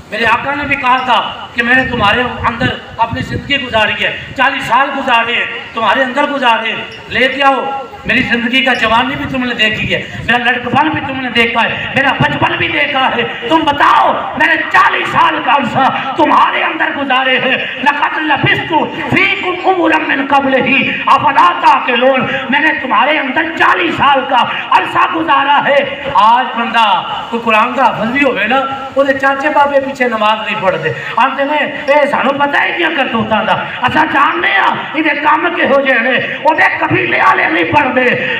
میرے آقا نے بھی کہا تھا کہ میں نے تمہارے اندر اپنی زندگی گزاری ہے 40 سال گزارے ہیں تمہارے اندر گزارے ہیں لے کے آؤ میری زندگی کا جوانی بھی تم نے دیکھی ہے میرا لڑکپن بھی تم نے دیکھا ہے میرا بچپن بھی دیکھا ہے تم بتاؤ میں نے 40 سال کا عرصہ تمہارے اندر گزارے ہیں لقد لبثت فیکم عمرا من قبلہ افلا تعقلون میں نے تمہارے اندر 40 سال کا عرصہ گزارا ہے آج بندہ کوئی قرآن کا حافظ بھی ہوئے نا وہ چاچے بابے پیچھے نماز نہیں پڑھتے آتے نے اے سانو پتہ ہے کیا کرتوتاں دا اساں جاننے ہاں یہ کام کہو جے نے وہ قبیلے والے نہیں پڑھتے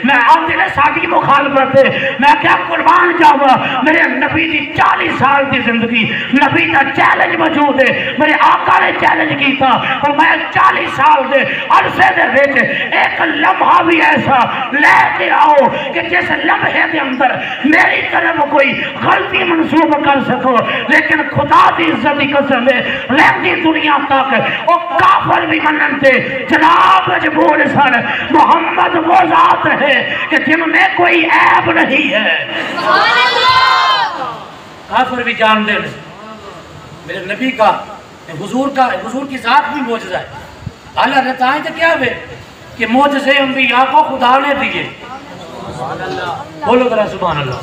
میں آتے نے ساڈی مخالفت میں کیا قربان جاواں میرے نبی دی 40 سال کی زندگی نبی دا چیلنج موجود ہے میرے آقا نے چیلنج کیتا اور میں 40 سال دے عرصے دے وچ ایک لمحہ بھی ایسا لے کے آؤ کہ جس لمحے دے اندر میری طرف کوئی غلطی منسوب کر سکو لیکن خدا دی عزت کی قسم ہے لہندی دنیا تک وہ کافر بھی مننتے جناب مجبور سن محمد وہ ذات ہے کہ جن میں کوئی عیب نہیں ہے کافر بھی جان دے میرے نبی کا حضور کی ذات بھی معجزہ ہے اللہ نے کہا کہ کیا ہوئے کہ معجزے انبیاء کو خدا نے دیے بولو ذرا سبحان اللہ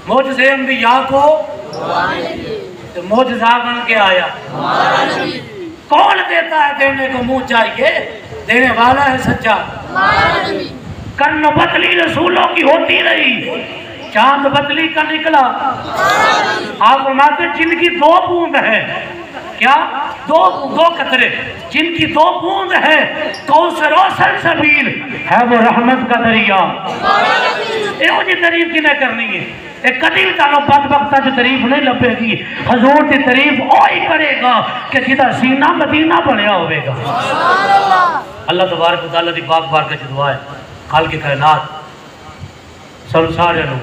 معجزے انبیاء کو معجزہ بن کے آیا کون دیتا ہے دینے کو منہ چاہیے دینے والا ہے سچا کرن بتلی رسولوں کی ہوتی رہی چاند بتلی کا نکلا آپ فرماتے جن کی 2 بوند ہے کیا 2 قطرے جن کی 2 بوند ہے کوثر و سلسبیل ہے وہ رحمت کا دریا یہ جی تعریف کی نہ کرنی ہے ایک قدیم تعلق بدبختہ جو تعریف نہیں لبے گی حضور کی تعریف وہی کرے گا کہ جدہ سینہ مدینہ بنیا ہوئے گا اللہ تبارک و تعالیٰ دی پاک بار کا دعا ہے خالق کائنات سنسارے نو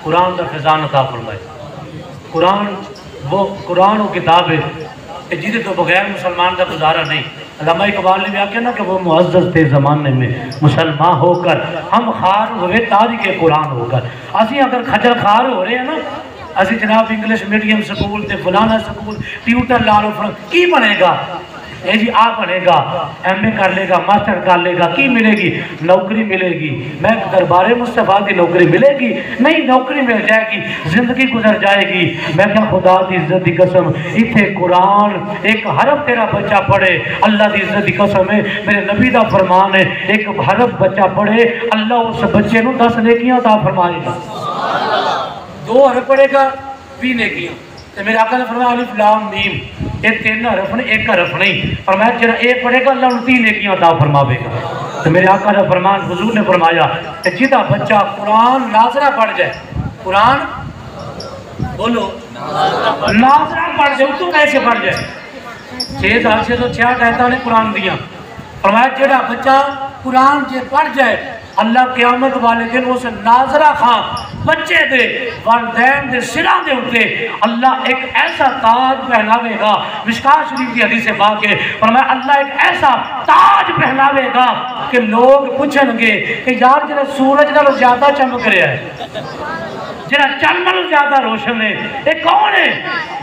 قرآن دا فیضان عطا فرمائے قرآن و کتاب ہے جیدے تو بغیر مسلمان کا گزارا نہیں علامہ اقبال نے بھی آکے نا کہ وہ معزز تھے زمانے میں مسلمان ہو کر ہم خار ہوئے تاریخ قرآن ہو کر اسی اگر خجل خار ہو رہے ہیں نا اسی جناب انگلش میڈیم سکول تے فلانا سکول ٹیوٹر لارو فرم کی بنے گا اے جی آپ بنے گا ایم اے کر لے گا ماسٹر کر لے گا کی ملے گی نوکری ملے گی میں دربار مصطفیٰ کی نوکری ملے گی نہیں نوکری مل جائے گی زندگی گزر جائے گی میں کیا خدا دی عزت دی قسم اتھے قرآن ایک حرف تیرا بچہ پڑھے اللہ دی عزت دی قسم ہے میرے نبی دا فرمان ہے ایک حرف بچہ پڑھے اللہ اس بچے نو 10 نیکیاں عطا فرمائے گا 2 حرف پڑھے گا 20 نیکیاں تو میرے آقا نے فرمایا الف لام میم یہ 3 حرف نے 1 حرف نہیں فرمایا جنہا ایک پڑھے گا اللہ انہوں 3 نیکیاں عطا فرماوے گا تو میرے آقا نے فرمان حضور نے فرمایا کہ جدہ بچہ قرآن ناظرہ پڑھ جائے قرآن بولو ناظرہ پڑھ جائے تو کیسے پڑھ جائے 6,666 آیتاں نے قرآن دیا فرمایا جدہ بچہ قرآن جے پڑھ جائے اللہ قیامت والے دن اس ناظرہ خان بچے دے والدین دے سران دے اٹھے اللہ ایک ایسا تاج پہناوے گا مشکاہ شریف کی حدیث پاک ہے فرمایا اللہ ایک ایسا تاج پہناوے گا کہ لوگ پوچھیں گے کہ یار جنہیں سورج نہ زیادہ چمک رہا ہے جہاں چند نالوں زیادہ روشن ہے یہ کون ہے؟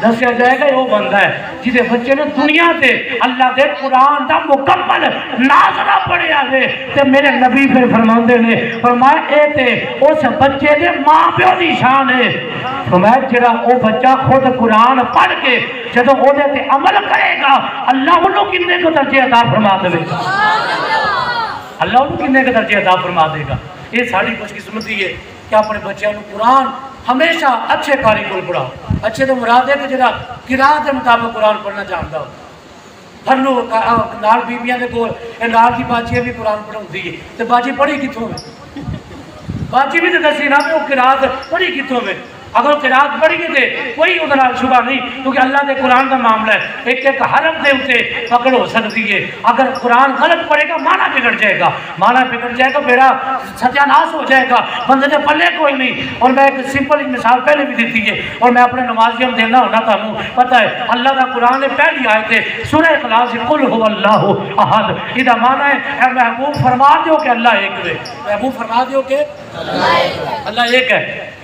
دسیا جائے گا یہ وہ بندہ ہے جسے بچے نے دنیا تے اللہ دے قرآن دا مکمل نازلہ پڑھے آگے تے میرے نبی پھر فرماندے نے فرمایا اے تے اس بچے دے ماں پیو دی شان ہے فرمایا جڑا وہ بچہ خود قرآن پڑھ کے جدو وہ تے عمل کرے گا اللہ انہوں کنے کو درجے عطا فرما دے گا اللہ انہوں کنے کو درجے عطا فرما دے گا یہ ساری خوش قسمتی ہے کہ اپنے بچوں کو قرآن ہمیشہ اچھے قاری کو پڑھاؤ اچھے تو مراد ہے کہ جڑا قرات کے مطابق قرآن پڑھنا چاہتا ہو ہر لوگ نال بیبیاں دے کول نال کی باجی بھی قرآن پڑھاؤندی ہے تے باجی پڑھی کتوں ہے باجی بھی تو دسی نہ وہ قرات پڑھی کتوں ہے اگر قرات پڑھی گئے تھے کوئی ادھر شبہ نہیں کیونکہ اللہ دے قرآن کا معاملہ ہے ایک ایک حرف دے اسے پکڑ ہو سکتی ہے اگر قرآن غلط پڑھے گا معنی بگڑ جائے گا معنی بگڑ جائے گا میرا ستیاناس ہو جائے گا بندے نے پلے کوئی نہیں اور میں ایک سمپل مثال پہلے بھی دیتی ہے اور میں اپنے نمازیوں میں دینا ہونا تھا پتہ ہے اللہ کا قرآن نے پہلی آیت ہے سورہ اخلاص قل هو اللہ احد یہ معنی ہے اے محبوب فرما دیو کہ اللہ ایک ہے محبوب فرما دیو کہ اللہ ایک ہے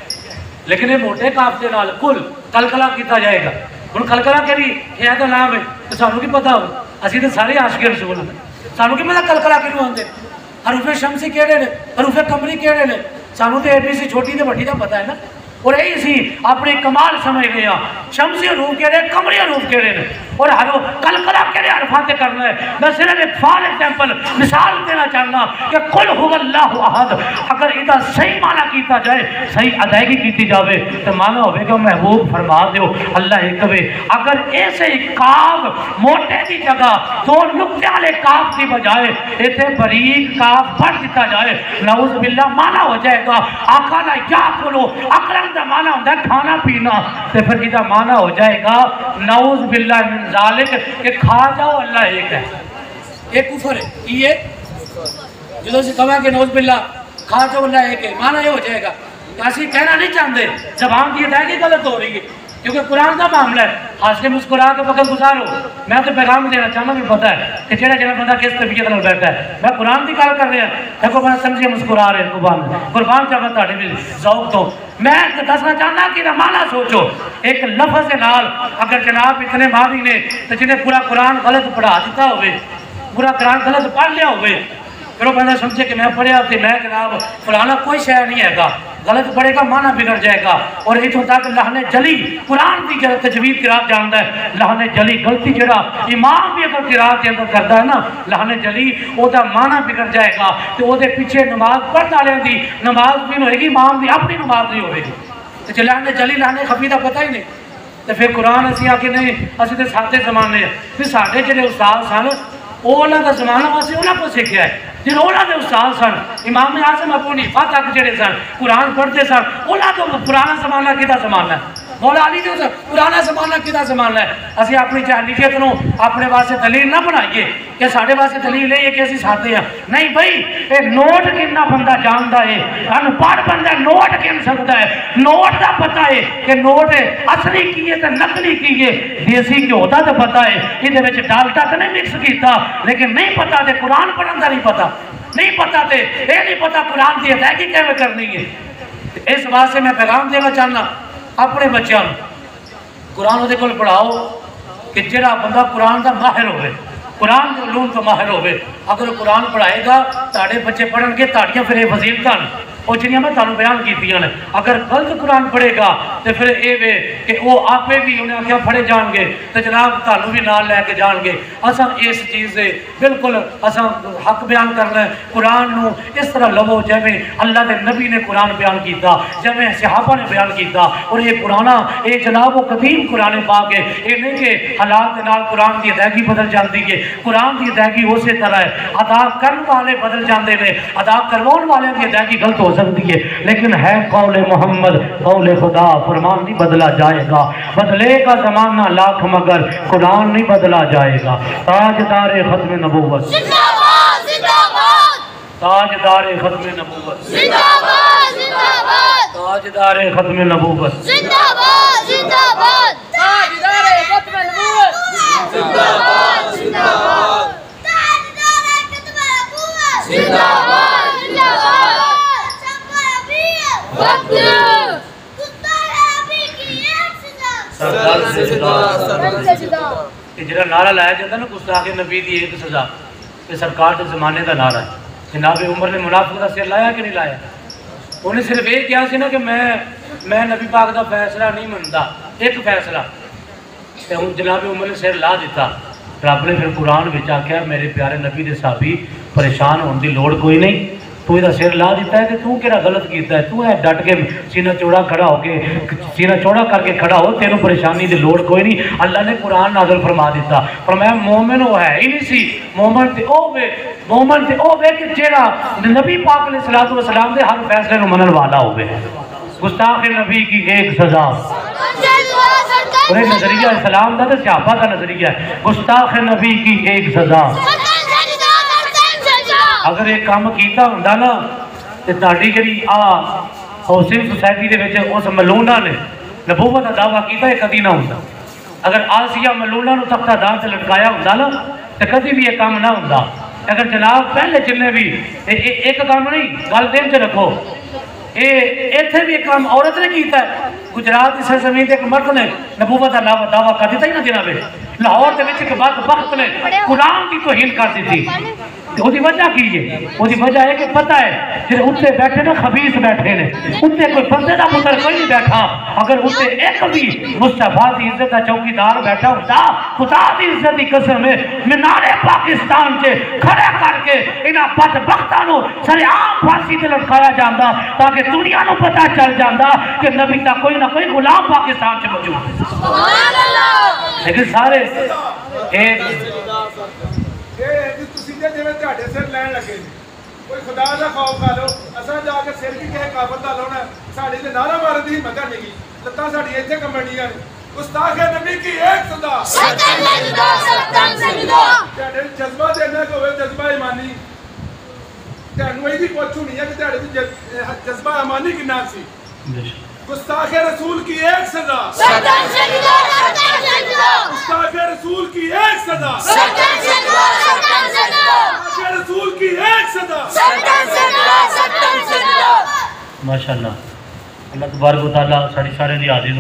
لیکن یہ موٹے کاف کے نال کل کلکلا کیتا جائے گا ہن کلکلا کہ یہ تو نام ہے تو سانوں کی پتہ ہو اسی تو سارے عاشق رسول ہیں سانوں کی پتہ کلکلا کیوں آندے حروف شمسی کیڑے نے حروف قمری کیڑے نے سانوں تے اے بی سی چھوٹی تے بڑی دا پتہ ہے نا اور یہی سی اپنے کمال سمجھ گئے شمسی حروف کیڑے قمری حروف کیڑے نے اور کلکلا کیڑے حرفات کرنا ہے میں صرف ایک فار ایگزامپل مثال دینا چاہنا کہ قل هو اللہ احد اگر ادھا صحیح معنی کیتا جائے صحیح ادائیگی کیتی جاوے تو معنی ہوئے گا محبوب فرما دیو اللہ ایک وے اگر ایسے کاف موٹے دی جگہ دو نقطے والے کاف کی بجائے ایسے باریک کاف پڑھ دیتا جائے نعوذ باللہ معنی ہو جائے گا آقالا یا کلو اقرم دا معنی ہوتا ہے کھانا پینا تو پھر ادھا معنی ہو جائے گا نعوذ باللہ من ذالک کہ کھا جاؤ اللہ ایک ہے ایک کفر ہے یہ جدو سے کہا کہ نعوذ باللہ کھا جاؤ اللہ ایک ہے معنی یہ ہو جائے گا ایسی کہنا نہیں چاہتے زبان کی ادائیگی غلط ہو رہی ہے کیونکہ قرآن کا معاملہ ہے ہاتھ سے مسکرا کے وقت گزارو میں تو پیغام دینا چاہنا بھی پتا ہے کہ جڑا جڑا بندہ کس طبیعت میں بیٹھا ہے میں قرآن کی گل کر رہا دیکھو میں سمجھے مسکرا رہے قربان چاہتا تھوڑے بھی ذوق تو میں دسنا چاہنا کہ معنی سوچو ایک لفظ نال اگر جناب اتنے ماضی نے تو جنہیں پورا قرآن غلط پڑھا دیتا ہوئے پورا قرآن غلط پڑھ لیا ہوئے پھر وہ بندہ سمجھے کہ میں پڑھیا تھی میں جناب فلانا کوئی شے نہیں ہے گا غلط پڑھے گا معنی بگڑ جائے گا اور اتوں تک لہنے جلی قرآن کی تجوید قرات جانتا ہے لہنے جلی غلطی جڑا امام بھی اگر قرات کے اندر کرتا ہے نا لہنے جلی وہ معنی بگڑ جائے گا تو وہ پیچھے نماز پڑھنے والے دی نماز بھی ہوئے گی امام دی اپنی نماز نہیں ہوئے گی تو جو لہنے جلی لہنے خفی کا پتہ ہی نہیں تو پھر قرآن اسی آ کے نہیں اسی تو ساتے زمانے پھر سارے جڑے استاد سن وہ انہوں کا زمانہ اسی انہوں کو سیکھا ہے جن انہوں نے استاد سن امام اعظم ابو حنیفہ تک جڑے سن قرآن پڑھتے سن انہوں تو پرانا زمانہ کدا زمانہ ہے مولا علی نے پرانا زمانہ کدا زمانہ ہے اسی اپنی جہلیت نو اپنے واسطے دلیل نہ بنائیے کہ ساڈے واسطے دلیل ہے کہ اسی ساتھ ہیں نہیں بھائی اے نوٹ کتنا بندہ جانتا ہے ان پڑھ بندہ نوٹ کن سکتا ہے نوٹ دا پتہ ہے کہ نوٹ اصلی کی ہے تے نقلی کی ہے دیسی کیوں ہوتا تو پتہ ہے یہ وچ ڈالٹا تے نہیں مکس کیتا لیکن نہیں پتہ تے قرآن پڑھن دا نہیں پتہ نہیں پتہ تے اے نہیں پتہ قرآن دی ادائیگی کیویں کرنی ہے اس واسطے میں پیغام دینا چاہنا اپنے بچوں قرآن وہ کو پڑھاؤ کہ جڑا بندہ قرآن کا ماہر ہوئے قرآن کے علوم کا ماہر ہوئے اگر وہ قرآن پڑھائے گا تاڑے بچے پڑھن کے تاڑیاں پھر فضیلتاں اور جنہیں میں تعلق بیان کی ہیں اگر غلط قرآن پڑھے گا تو پھر اے وے کہ وہ آپے بھی انہیں آکھیا پڑھے جان گے تو جناب تعلق بھی نال لے کے جان گے اساں اس چیز سے بالکل اساں حق بیان کرنا ہے قرآن نو اس طرح لو جیویں اللہ دے نبی نے قرآن بیان کیتا جیویں صحابہ نے بیان کیتا اور یہ قرآن یہ جناب وہ قدیم قرآن پاک ہے یہ نہیں کہ حالات دے نال قرآن کی ادائیگی بدل جاتی ہے قرآن کی ادائیگی اسی طرح ہے ادا کرن والے بدل جاندے نے ادا کرواؤن والے کی ادائیگی غلط ہو سکتی ہے لیکن ہے قول محمد قول خدا فرمان نہیں بدلا جائے گا بدلے گا زمانہ لاکھ مگر قرآن نہیں بدلا جائے گا تاجدار ختم نبوت زندہ باد زندہ باد تاجدار ختم نبوت زندہ باد زندہ باد تاجدار ختم نبوت زندہ باد زندہ باد تاجدار ختم نبوت زندہ باد زندہ باد تاجدار ختم نبوت زندہ باد زندہ باد وقت کہ جڑا نعرہ لایا جاتا نا گستاخ نبی دی ایک سزا، یہ سرکار کے زمانے کا نعرہ ہے۔ جناب عمر نے منافق کا سر لایا کہ نہیں لایا؟ انہیں صرف یہ کیا سی نا کہ میں نبی پاک دا فیصلہ نہیں منتا، ایک فیصلہ تے ہن جناب عمر نے سر لا دیتا۔ رب نے پھر قرآن وچ آکھیا میرے پیارے نبی دے صحابی پریشان ہونے دی لوڑ کوئی نہیں، تو یہ سر لا دیتا ہے کہ تو کہڑا غلط کیتا ہے، تو ہے ڈٹ کے سینہ چوڑا کھڑا ہو کے سینہ چوڑا کر کے کھڑا ہو، تینوں پریشانی دی لوڑ کوئی نہیں۔ اللہ نے قرآن نازل فرما دیتا، فرمایا مومن وہ ہے ہی نہیں سی، مومن تے او وے کہ جیڑا نبی پاک علیہ الصلوۃ والسلام دے ہر فیصلے نو منن والا ہوے۔ گستاخ نبی کی ایک سزا، اور یہ نظریہ اسلام دا تے صحابہ کا نظریہ ہے، گستاخ نبی کی ایک سزا۔ اگر ایک کام کیتا ہوندا نا تے تہاڈی جڑی ہاؤسنگ سوسائٹی دے وچ اس ملونہ نے نبوت دا دعویٰ کیتا ہے کدی نہ ہوندا۔ اگر آسیہ ملونہ نو تختہ دار تے لٹکایا ہوندا نا تے کدی بھی یہ کام نہ ہوندا۔ اگر جناب پہلے جنے بھی ایک کام نہیں گل دین چ رکھو، ایتھے بھی ایک کام عورت نے کیتا ہے۔ گجرات کی سرزمین ایک مرد نے نبوت کا دعویٰ کر دیتا ہی نا جناب، لاہور کے وچ ایک بدبخت نے قرآن کی توہین کر دی تھی۔ وہ وجہ کی ہے؟ وہ وجہ ہے کہ پتہ ہے جی اتنے بیٹھے نا خبیث بیٹھے نے، اتنے کوئی بندے کا پتر کوئی نہیں بیٹھا، اگر اتنے ایک بھی مصطفیٰ کی عزت کا چوکیدار بیٹھا ہوتا خدا کی عزت کی قسم ہے مینار پاکستان سے کھڑا کر کے انہاں بدبختاں نو سر عام پھانسی تے لٹکایا جاندا تاکہ دنیا نو پتہ چل جاندا کہ نبی دا کوئی نہ کوئی غلام پاکستان سے موجود ہے۔ سبحان اللہ۔ لیکن سارے ایک جی تھے سر لین لگے کوئی خدا کا خوف کر لو، اصل جا کے سر بھی کسی کافر کا لاؤنا، ساری تو نعرہ مارن کی ہمت نہیں گی، لتاں ساری اتنے کمبنیاں نے۔ گستاخ نبی کی ایک سزا، جذبہ دینا کہ ہوئے جذبہ ایمانی، تینوں یہ پوچھو نہیں ہے کہ جذبہ ایمانی کنا سی۔ گستاخ رسول کی ایک سزا، گستاخ رسول کی ایک سزا، رسول کی ایک سزا۔ ماشاءاللہ اللہ تبارک و تعالیٰ ساری سارے دی حاضر